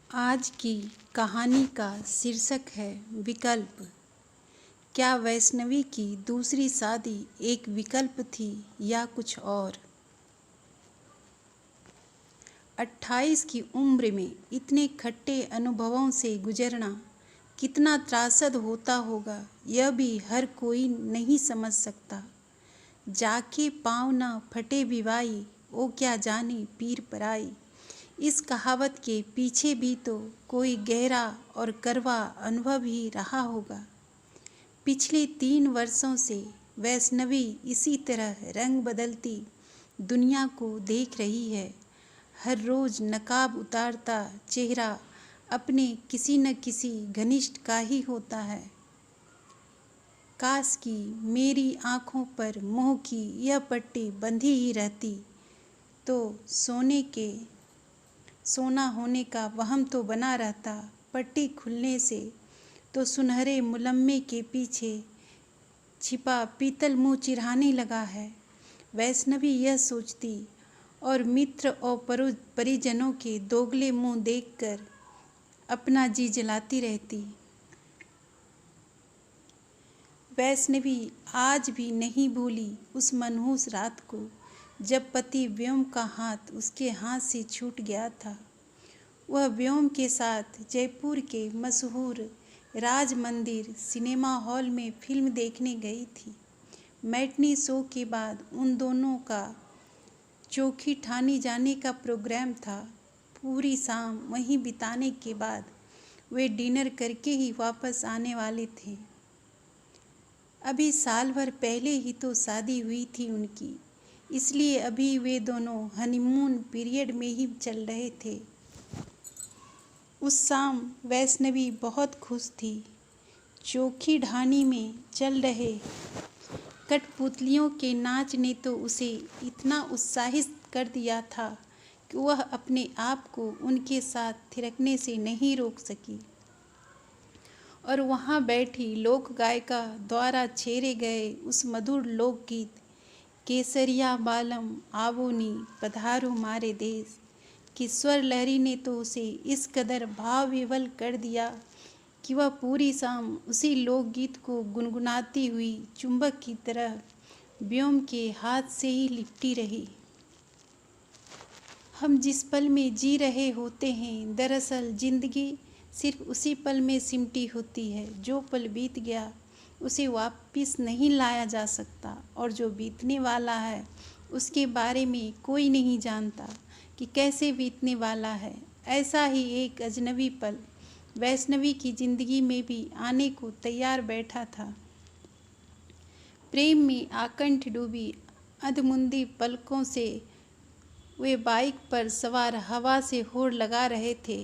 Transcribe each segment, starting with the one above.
आज की कहानी का शीर्षक है विकल्प। क्या वैष्णवी की दूसरी शादी एक विकल्प थी या कुछ और? 28 की उम्र में इतने खट्टे अनुभवों से गुजरना कितना त्रासद होता होगा, यह भी हर कोई नहीं समझ सकता। जाके पाँव न फटे विवाई, ओ क्या जाने पीर पराई। इस कहावत के पीछे भी तो कोई गहरा और कड़वा अनुभव ही रहा होगा। पिछले 3 वर्षों से वैष्णवी इसी तरह रंग बदलती दुनिया को देख रही है। हर रोज़ नकाब उतारता चेहरा अपने किसी न किसी घनिष्ठ का ही होता है। काश कि मेरी आँखों पर मोह की यह पट्टी बंधी ही रहती, तो सोना होने का वहम तो बना रहता। पट्टी खुलने से तो सुनहरे मुलम्मे के पीछे छिपा पीतल मुँह चिढ़ाने लगा है। वैष्णवी यह सोचती और मित्र और परिजनों के दोगले मुँह देखकर अपना जी जलाती रहती। वैष्णवी आज भी नहीं भूली उस मनहूस रात को, जब पति व्योम का हाथ उसके हाथ से छूट गया था। वह व्योम के साथ जयपुर के मशहूर राज मंदिर सिनेमा हॉल में फिल्म देखने गई थी। मैटनी शो के बाद उन दोनों का चोखी ठानी जाने का प्रोग्राम था। पूरी शाम वहीं बिताने के बाद वे डिनर करके ही वापस आने वाले थे। अभी साल भर पहले ही तो शादी हुई थी उनकी, इसलिए अभी वे दोनों हनीमून पीरियड में ही चल रहे थे। उस शाम वैष्णवी बहुत खुश थी। चोखी ढानी में चल रहे कठपुतलियों के नाच ने तो उसे इतना उत्साहित कर दिया था कि वह अपने आप को उनके साथ थिरकने से नहीं रोक सकी। और वहाँ बैठी लोक गायिका द्वारा छेड़े गए उस मधुर लोकगीत केसरिया बालम आवोनी पधारो मारे देश की स्वर लहरी ने तो उसे इस कदर भाव विवल कर दिया कि वह पूरी शाम उसी लोकगीत को गुनगुनाती हुई चुंबक की तरह व्योम के हाथ से ही लिपटी रही। हम जिस पल में जी रहे होते हैं, दरअसल जिंदगी सिर्फ उसी पल में सिमटी होती है। जो पल बीत गया उसे वापस नहीं लाया जा सकता, और जो बीतने वाला है उसके बारे में कोई नहीं जानता कि कैसे बीतने वाला है। ऐसा ही एक अजनबी पल वैष्णवी की जिंदगी में भी आने को तैयार बैठा था। प्रेम में आकंठ डूबी अधमुंदी पलकों से वे बाइक पर सवार हवा से होड़ लगा रहे थे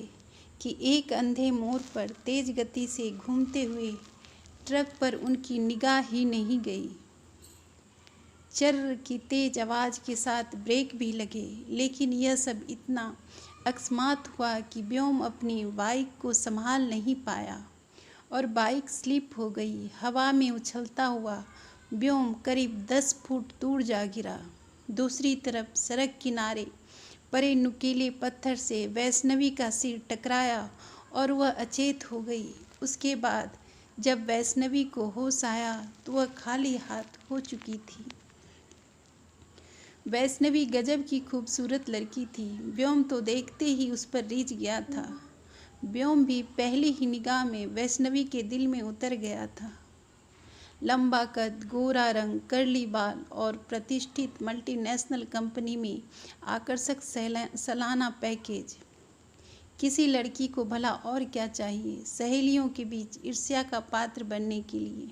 कि एक अंधे मोड़ पर तेज गति से घूमते हुए ट्रक पर उनकी निगाह ही नहीं गई। चर्र की तेज आवाज़ के साथ ब्रेक भी लगे, लेकिन यह सब इतना अकस्मात हुआ कि व्योम अपनी बाइक को संभाल नहीं पाया और बाइक स्लिप हो गई। हवा में उछलता हुआ व्योम करीब 10 फुट दूर जा गिरा। दूसरी तरफ सड़क किनारे पड़े नुकीले पत्थर से वैष्णवी का सिर टकराया और वह अचेत हो गई। उसके बाद जब वैष्णवी को होश आया तो वह खाली हाथ हो चुकी थी। वैष्णवी गजब की खूबसूरत लड़की थी। व्योम तो देखते ही उस पर रिझ गया था। व्योम भी पहली ही निगाह में वैष्णवी के दिल में उतर गया था। लंबा कद, गोरा रंग, कर्ली बाल और प्रतिष्ठित मल्टीनेशनल कंपनी में आकर्षक सालाना पैकेज। किसी लड़की को भला और क्या चाहिए सहेलियों के बीच ईर्ष्या का पात्र बनने के लिए।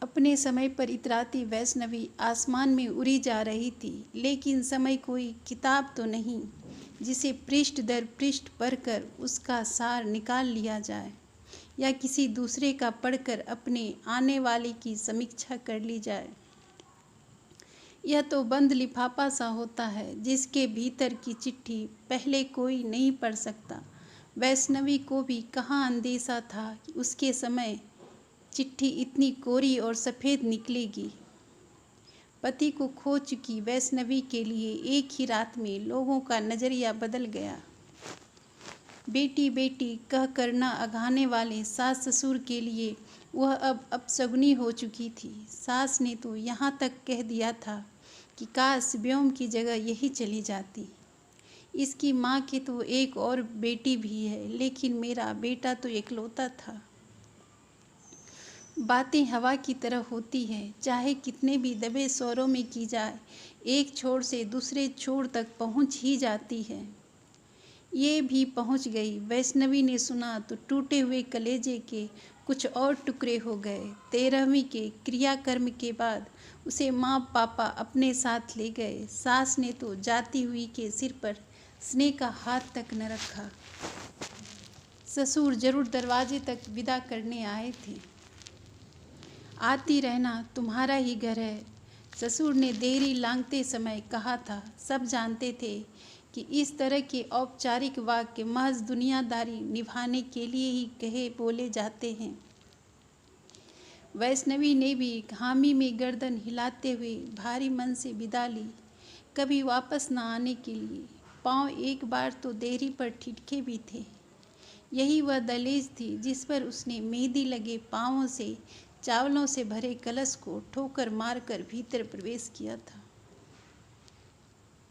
अपने समय पर इतराती वैष्णवी आसमान में उड़ी जा रही थी, लेकिन समय कोई किताब तो नहीं जिसे पृष्ठ दर पृष्ठ पढ़कर उसका सार निकाल लिया जाए, या किसी दूसरे का पढ़कर अपने आने वाले की समीक्षा कर ली जाए। यह तो बंद लिफाफा सा होता है जिसके भीतर की चिट्ठी पहले कोई नहीं पढ़ सकता। वैष्णवी को भी कहाँ अंदेशा था कि उसके समय चिट्ठी इतनी कोरी और सफ़ेद निकलेगी। पति को खो चुकी वैष्णवी के लिए एक ही रात में लोगों का नज़रिया बदल गया। बेटी बेटी कह कर न अघाने वाले सास ससुर के लिए वह अब अपशगुनी हो चुकी थी। सास ने तो यहाँ तक कह दिया था कि काश व्योम की जगह यही चली जाती। इसकी माँ की तो एक और बेटी भी है, लेकिन मेरा बेटा तो इकलौता था। बातें हवा की तरह होती हैं, चाहे कितने भी दबे स्वरों में की जाए, एक छोर से दूसरे छोर तक पहुंच ही जाती है। ये भी पहुंच गई। वैष्णवी ने सुना तो टूटे हुए कलेजे के कुछ और टुकड़े हो गए। 13वीं के क्रियाकर्म के बाद उसे माँ पापा अपने साथ ले गए। सास ने तो जाती हुई के सिर पर स्नेह का हाथ तक न रखा। ससुर जरूर दरवाजे तक विदा करने आए थे। आती रहना, तुम्हारा ही घर है, ससुर ने देरी लांघते समय कहा था। सब जानते थे कि इस तरह के औपचारिक वाक्य महज दुनियादारी निभाने के लिए ही कहे बोले जाते हैं। वैष्णवी ने भी हामी में गर्दन हिलाते हुए भारी मन से विदा ली, कभी वापस न आने के लिए। पाँव एक बार तो देरी पर ठिठके भी थे। यही वह दहलीज थी जिस पर उसने मेहंदी लगे पाँवों से चावलों से भरे कलश को ठोकर मारकर भीतर प्रवेश किया था।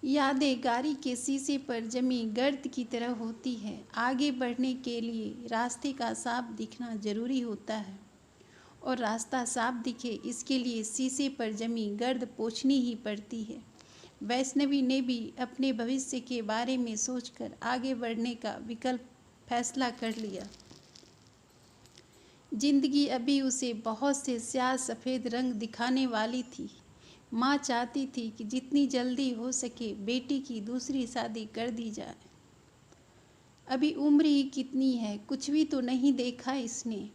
यादें गाड़ी के शीशे पर जमी गर्द की तरह होती है। आगे बढ़ने के लिए रास्ते का साफ दिखना जरूरी होता है, और रास्ता साफ दिखे इसके लिए शीशे पर जमी गर्द पोंछनी ही पड़ती है। वैष्णवी ने भी अपने भविष्य के बारे में सोचकर आगे बढ़ने का विकल्प फैसला कर लिया। जिंदगी अभी उसे बहुत से स्याह सफ़ेद रंग दिखाने वाली थी। माँ चाहती थी कि जितनी जल्दी हो सके बेटी की दूसरी शादी कर दी जाए। अभी उम्र ही कितनी है, कुछ भी तो नहीं देखा इसने।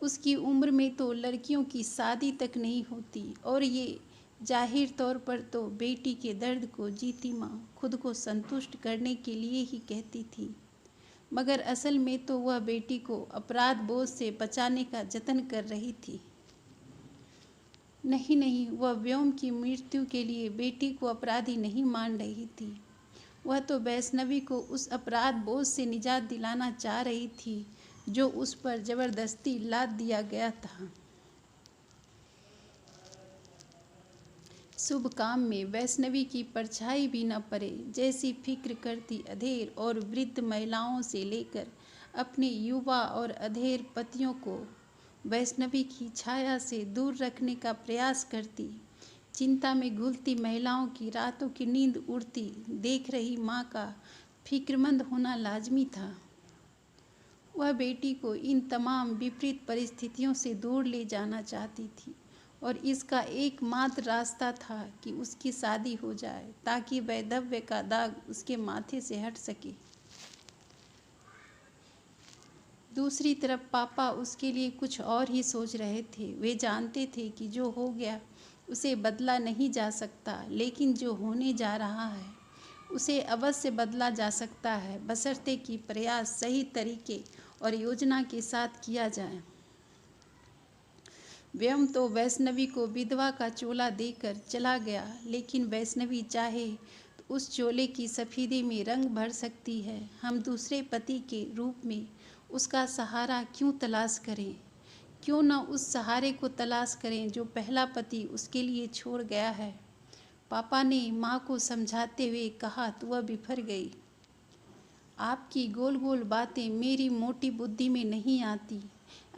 उसकी उम्र में तो लड़कियों की शादी तक नहीं होती, और ये जाहिर तौर पर तो बेटी के दर्द को जीती माँ खुद को संतुष्ट करने के लिए ही कहती थी, मगर असल में तो वह बेटी को अपराध बोझ से बचाने का जतन कर रही थी। नहीं, वह व्योम की मृत्यु के लिए बेटी को अपराधी नहीं मान रही थी। वह तो वैष्णवी को उस अपराध बोझ से निजात दिलाना चाह रही थी जो उस पर जबरदस्ती लाद दिया गया था। शुभ काम में वैष्णवी की परछाई भी न पड़े जैसी फिक्र करती अधेर और वृद्ध महिलाओं से लेकर अपने युवा और अधेर पतियों को वैष्णवी की छाया से दूर रखने का प्रयास करती। चिंता में घुलती महिलाओं की रातों की नींद उड़ती देख रही माँ का फिक्रमंद होना लाजमी था। वह बेटी को इन तमाम विपरीत परिस्थितियों से दूर ले जाना चाहती थी, और इसका एकमात्र रास्ता था कि उसकी शादी हो जाए ताकि वैधव्य का दाग उसके माथे से हट सके। दूसरी तरफ पापा उसके लिए कुछ और ही सोच रहे थे। वे जानते थे कि जो हो गया उसे बदला नहीं जा सकता, लेकिन जो होने जा रहा है उसे अवश्य बदला जा सकता है, बशर्ते कि प्रयास सही तरीके और योजना के साथ किया जाए। व्योम तो वैष्णवी को विधवा का चोला देकर चला गया, लेकिन वैष्णवी चाहे तो उस चोले की सफेदी में रंग भर सकती है। हम दूसरे पति के रूप में उसका सहारा क्यों तलाश करें? क्यों न उस सहारे को तलाश करें जो पहला पति उसके लिए छोड़ गया है। पापा ने माँ को समझाते हुए कहा तो वह बिफर गई। आपकी गोल गोल बातें मेरी मोटी बुद्धि में नहीं आती।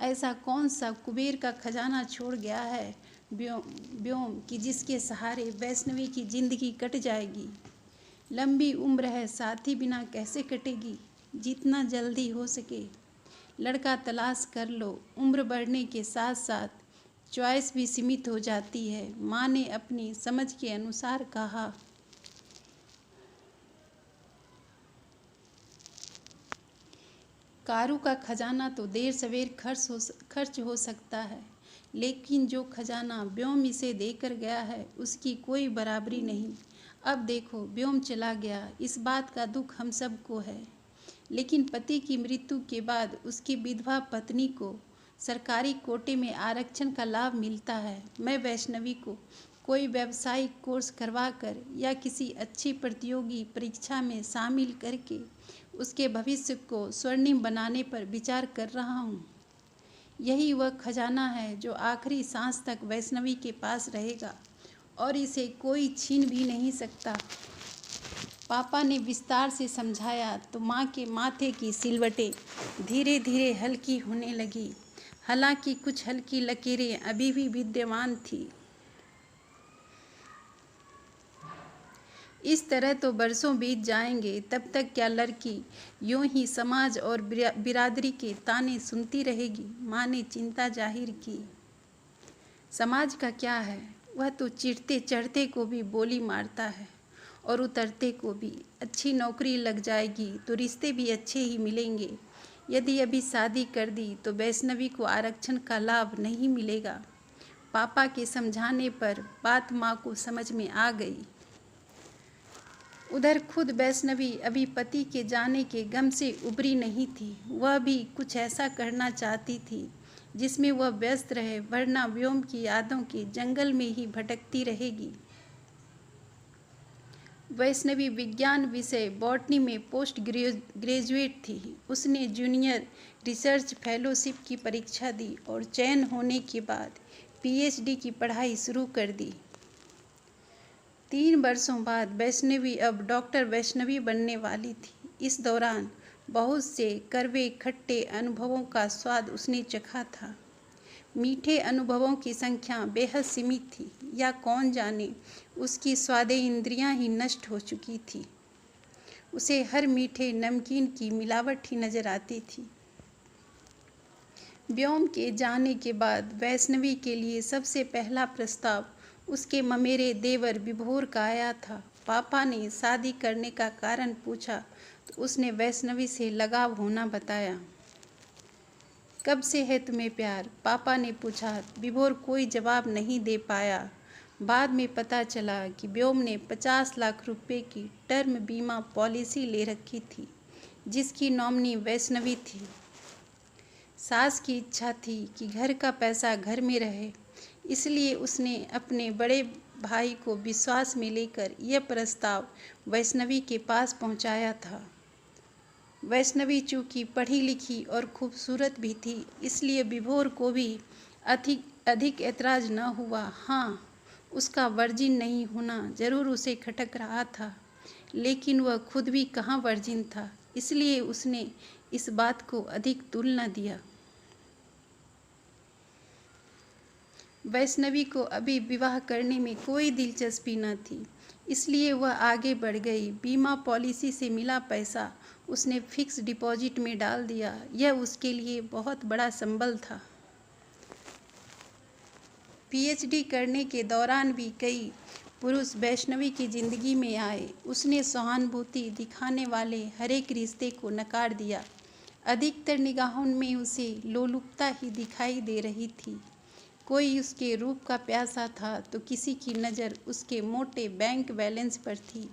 ऐसा कौन सा कुबेर का खजाना छोड़ गया है व्योम कि जिसके सहारे वैष्णवी की जिंदगी कट जाएगी। लंबी उम्र है, साथी बिना कैसे कटेगी। जितना जल्दी हो सके लड़का तलाश कर लो। उम्र बढ़ने के साथ साथ चॉइस भी सीमित हो जाती है, माँ ने अपनी समझ के अनुसार कहा। कारू का खजाना तो देर सवेर खर्च हो सकता है, लेकिन जो खजाना व्योम इसे देकर गया है उसकी कोई बराबरी नहीं। अब देखो व्योम चला गया, इस बात का दुख हम सबको है, लेकिन पति की मृत्यु के बाद उसकी विधवा पत्नी को सरकारी कोटे में आरक्षण का लाभ मिलता है। मैं वैष्णवी को कोई व्यावसायिक कोर्स करवाकर या किसी अच्छी प्रतियोगी परीक्षा में शामिल करके उसके भविष्य को स्वर्णिम बनाने पर विचार कर रहा हूँ। यही वह खजाना है जो आखिरी सांस तक वैष्णवी के पास रहेगा और इसे कोई छीन भी नहीं सकता। पापा ने विस्तार से समझाया तो माँ के माथे की सिलवटें धीरे धीरे हल्की होने लगी। हालांकि कुछ हल्की लकीरें अभी भी विद्यमान थी। इस तरह तो बरसों बीत जाएंगे, तब तक क्या लड़की यूं ही समाज और बिरादरी के ताने सुनती रहेगी? माँ ने चिंता जाहिर की। समाज का क्या है, वह तो चिढ़ते चढ़ते को भी बोली मारता है और उतरते को भी। अच्छी नौकरी लग जाएगी तो रिश्ते भी अच्छे ही मिलेंगे। यदि अभी शादी कर दी तो वैष्णवी को आरक्षण का लाभ नहीं मिलेगा। पापा के समझाने पर बात माँ को समझ में आ गई। उधर खुद वैष्णवी अभी पति के जाने के गम से उबरी नहीं थी। वह भी कुछ ऐसा करना चाहती थी जिसमें वह व्यस्त रहे, वरना व्योम की यादों के जंगल में ही भटकती रहेगी। वैष्णवी विज्ञान विषय बॉटनी में पोस्ट ग्रेजुएट थी। उसने जूनियर रिसर्च फेलोशिप की परीक्षा दी और चयन होने के बाद पीएचडी की पढ़ाई शुरू कर दी। 3 वर्षों बाद वैष्णवी अब डॉक्टर वैष्णवी बनने वाली थी। इस दौरान बहुत से कड़वे खट्टे अनुभवों का स्वाद उसने चखा था। मीठे अनुभवों की संख्या बेहद सीमित थी, या कौन जाने उसकी स्वादे इंद्रियां ही नष्ट हो चुकी थी। उसे हर मीठे नमकीन की मिलावट ही नजर आती थी। व्योम के जाने के बाद वैष्णवी के लिए सबसे पहला प्रस्ताव उसके ममेरे देवर विभोर का आया था। पापा ने शादी करने का कारण पूछा तो उसने वैष्णवी से लगाव होना बताया। कब से है तुम्हें प्यार? पापा ने पूछा। विभोर कोई जवाब नहीं दे पाया। बाद में पता चला कि व्योम ने 50 लाख रुपए की टर्म बीमा पॉलिसी ले रखी थी, जिसकी नॉमिनी वैष्णवी थी। सास की इच्छा थी कि घर का पैसा घर में रहे, इसलिए उसने अपने बड़े भाई को विश्वास में लेकर यह प्रस्ताव वैष्णवी के पास पहुंचाया था। वैष्णवी चूँकि पढ़ी लिखी और खूबसूरत भी थी, इसलिए विभोर को भी अधिक ऐतराज न हुआ। हाँ, उसका वर्जिन नहीं होना जरूर उसे खटक रहा था, लेकिन वह खुद भी कहाँ वर्जिन था, इसलिए उसने इस बात को अधिक तुल न दिया। वैष्णवी को अभी विवाह करने में कोई दिलचस्पी न थी, इसलिए वह आगे बढ़ गई। बीमा पॉलिसी से मिला पैसा उसने फिक्स डिपॉजिट में डाल दिया। यह उसके लिए बहुत बड़ा संबल था। पीएचडी करने के दौरान भी कई पुरुष वैष्णवी की जिंदगी में आए। उसने सहानुभूति दिखाने वाले हर एक रिश्ते को नकार दिया। अधिकतर निगाहों में उसे लोलुपता ही दिखाई दे रही थी। कोई उसके रूप का प्यासा था तो किसी की नज़र उसके मोटे बैंक बैलेंस पर थी।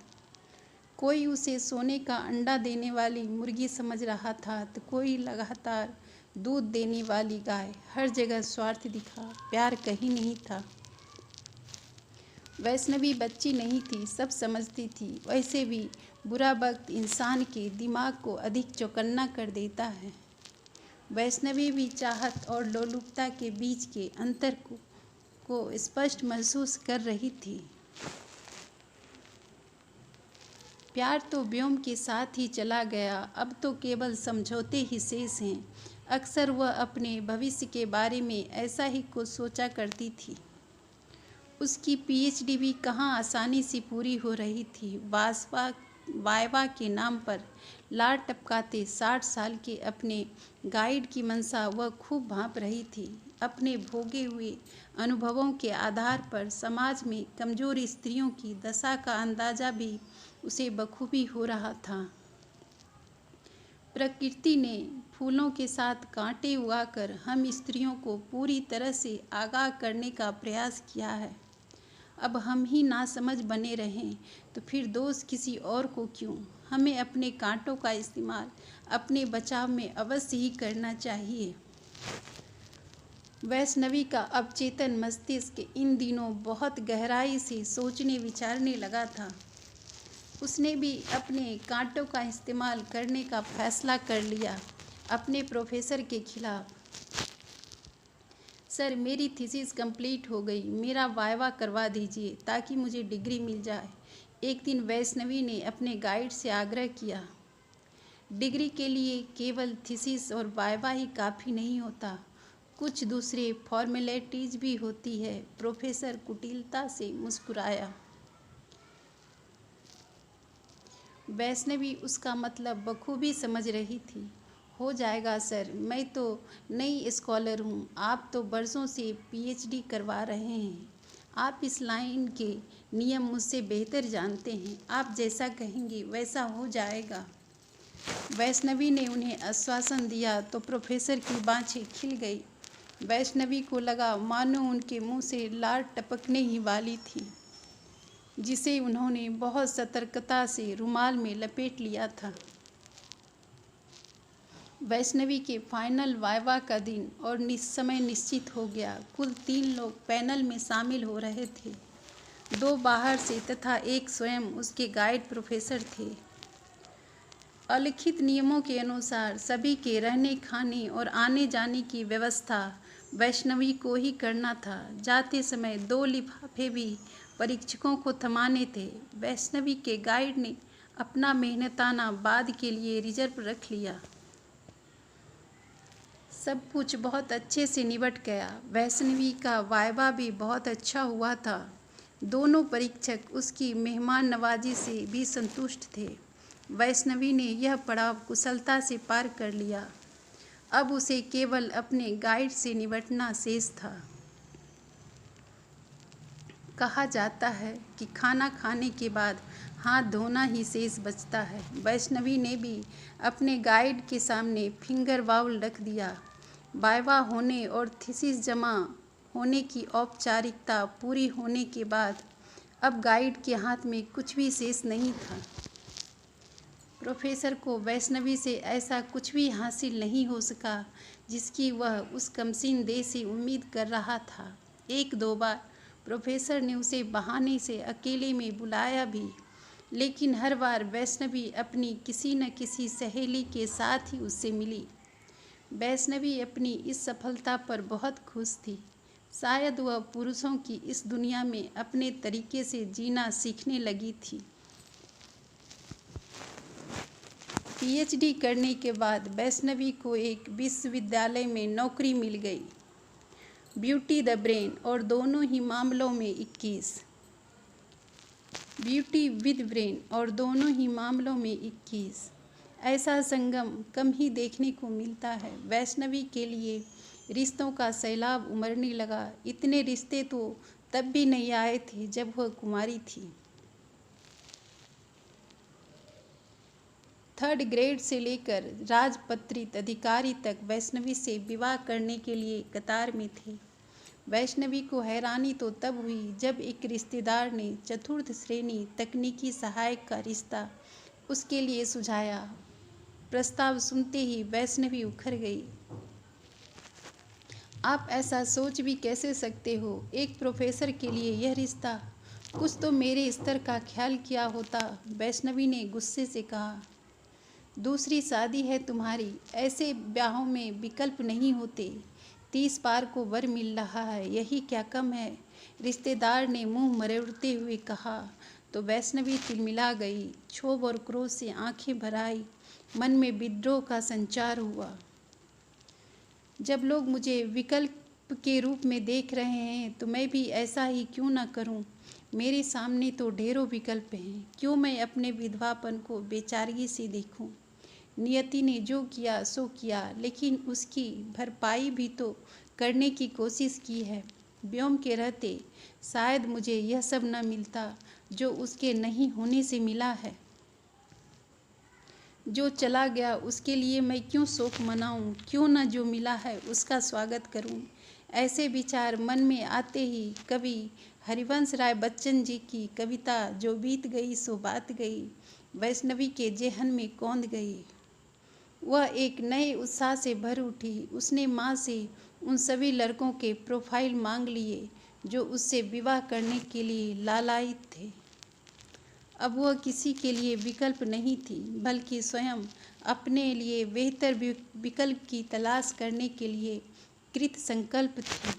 कोई उसे सोने का अंडा देने वाली मुर्गी समझ रहा था तो कोई लगातार दूध देने वाली गाय। हर जगह स्वार्थ दिखा, प्यार कहीं नहीं था। वैष्णवी बच्ची नहीं थी, सब समझती थी। वैसे भी बुरा वक्त इंसान के दिमाग को अधिक चौकन्ना कर देता है। वैष्णवी भी चाहत और लोलुपता के बीच के अंतर को स्पष्ट महसूस कर रही थी। प्यार तो व्योम के साथ ही चला गया, अब तो केवल समझौते ही शेष हैं। अक्सर वह अपने भविष्य के बारे में ऐसा ही कुछ सोचा करती थी। उसकी पीएचडी भी कहाँ आसानी से पूरी हो रही थी। वाइवा के नाम पर लार टपकाते 60 साल के अपने गाइड की मंशा वह खूब भांप रही थी। अपने भोगे हुए अनुभवों के आधार पर समाज में कमज़ोर स्त्रियों की दशा का अंदाज़ा भी उसे बखूबी हो रहा था। प्रकृति ने फूलों के साथ कांटे उगाकर हम स्त्रियों को पूरी तरह से आगाह करने का प्रयास किया है। अब हम ही नासमझ बने रहें तो फिर दोष किसी और को क्यों? हमें अपने कांटों का इस्तेमाल अपने बचाव में अवश्य ही करना चाहिए। वैष्णवी का अवचेतन मस्तिष्क इन दिनों बहुत गहराई से सोचने विचारने लगा था। उसने भी अपने कांटों का इस्तेमाल करने का फैसला कर लिया अपने प्रोफेसर के खिलाफ। सर, मेरी थीसिस कंप्लीट हो गई, मेरा वाइवा करवा दीजिए ताकि मुझे डिग्री मिल जाए, एक दिन वैष्णवी ने अपने गाइड से आग्रह किया। डिग्री के लिए केवल थीसिस और वाइवा ही काफ़ी नहीं होता, कुछ दूसरे फॉर्मेलिटीज भी होती है। प्रोफेसर कुटिलता से मुस्कुराया। वैष्णवी उसका मतलब बखूबी समझ रही थी। हो जाएगा सर, मैं तो नई स्कॉलर हूँ, आप तो बरसों से पीएचडी करवा रहे हैं, आप इस लाइन के नियम मुझसे बेहतर जानते हैं, आप जैसा कहेंगे वैसा हो जाएगा। वैष्णवी ने उन्हें आश्वासन दिया तो प्रोफेसर की बाँछें खिल गई। वैष्णवी को लगा मानो उनके मुंह से लार टपकने ही वाली थी, जिसे उन्होंने बहुत सतर्कता से रुमाल में लपेट लिया था। वैष्णवी के फाइनल वाइवा का दिन और समय निश्चित हो गया। कुल 3 लोग पैनल में शामिल हो रहे थे, 2 बाहर से तथा एक स्वयं उसके गाइड प्रोफेसर थे। अलिखित नियमों के अनुसार सभी के रहने खाने और आने जाने की व्यवस्था वैष्णवी को ही करना था। जाते समय 2 लिफाफे भी परीक्षकों को थमाने थे। वैष्णवी के गाइड ने अपना मेहनताना बाद के लिए रिजर्व रख लिया। सब कुछ बहुत अच्छे से निपट गया। वैष्णवी का वाइवा भी बहुत अच्छा हुआ था। दोनों परीक्षक उसकी मेहमान नवाजी से भी संतुष्ट थे। वैष्णवी ने यह पड़ाव कुशलता से पार कर लिया। अब उसे केवल अपने गाइड से निपटना शेष था। कहा जाता है कि खाना खाने के बाद हाथ धोना ही शेष बचता है। वैष्णवी ने भी अपने गाइड के सामने फिंगर बाउल रख दिया। वाइवा होने और थीसिस जमा होने की औपचारिकता पूरी होने के बाद अब गाइड के हाथ में कुछ भी शेष नहीं था। प्रोफेसर को वैष्णवी से ऐसा कुछ भी हासिल नहीं हो सका जिसकी वह उस कमसीन देह से उम्मीद कर रहा था। 1-2 बार प्रोफेसर ने उसे बहाने से अकेले में बुलाया भी, लेकिन हर बार वैष्णवी अपनी किसी न किसी सहेली के साथ ही उससे मिली। वैष्णवी अपनी इस सफलता पर बहुत खुश थी। शायद वह पुरुषों की इस दुनिया में अपने तरीके से जीना सीखने लगी थी। पीएचडी करने के बाद वैष्णवी को एक विश्वविद्यालय में नौकरी मिल गई। ब्यूटी द ब्रेन और दोनों ही मामलों में 21। ब्यूटी विद ब्रेन और दोनों ही मामलों में 21। ऐसा संगम कम ही देखने को मिलता है। वैष्णवी के लिए रिश्तों का सैलाब उमड़ने लगा। इतने रिश्ते तो तब भी नहीं आए थे जब वह कुमारी थी। 3rd ग्रेड से लेकर राजपत्रित अधिकारी तक वैष्णवी से विवाह करने के लिए कतार में थे। वैष्णवी को हैरानी तो तब हुई जब एक रिश्तेदार ने 4th श्रेणी तकनीकी सहायक का रिश्ता उसके लिए सुझाया। प्रस्ताव सुनते ही वैष्णवी उखड़ गई। आप ऐसा सोच भी कैसे सकते हो? एक प्रोफेसर के लिए यह रिश्ता? कुछ तो मेरे स्तर का ख्याल किया होता, वैष्णवी ने गुस्से से कहा। दूसरी शादी है तुम्हारी, ऐसे ब्याहों में विकल्प नहीं होते। 30 पार को वर मिल रहा है, यही क्या कम है? रिश्तेदार ने मुंह मरोड़ते हुए कहा तो वैष्णवी तिलमिला गई। क्षोभ और क्रोध से आंखें भर आई, मन में विद्रोह का संचार हुआ। जब लोग मुझे विकल्प के रूप में देख रहे हैं तो मैं भी ऐसा ही क्यों न करूं? मेरे सामने तो ढेरों विकल्प हैं, क्यों मैं अपने विधवापन को बेचारगी से देखूं? नियति ने जो किया सो किया, लेकिन उसकी भरपाई भी तो करने की कोशिश की है। व्योम के रहते शायद मुझे यह सब न मिलता जो उसके नहीं होने से मिला है। जो चला गया उसके लिए मैं क्यों शोक मनाऊं? क्यों न जो मिला है उसका स्वागत करूं? ऐसे विचार मन में आते ही कवि हरिवंश राय बच्चन जी की कविता जो बीत गई सो बात गई वैष्णवी के जेहन में कौंध गई। वह एक नए उत्साह से भर उठी। उसने माँ से उन सभी लड़कों के प्रोफाइल मांग लिए जो उससे विवाह करने के लिए लालायित थे। अब वह किसी के लिए विकल्प नहीं थी, बल्कि स्वयं अपने लिए बेहतर विकल्प की तलाश करने के लिए कृत संकल्प थी।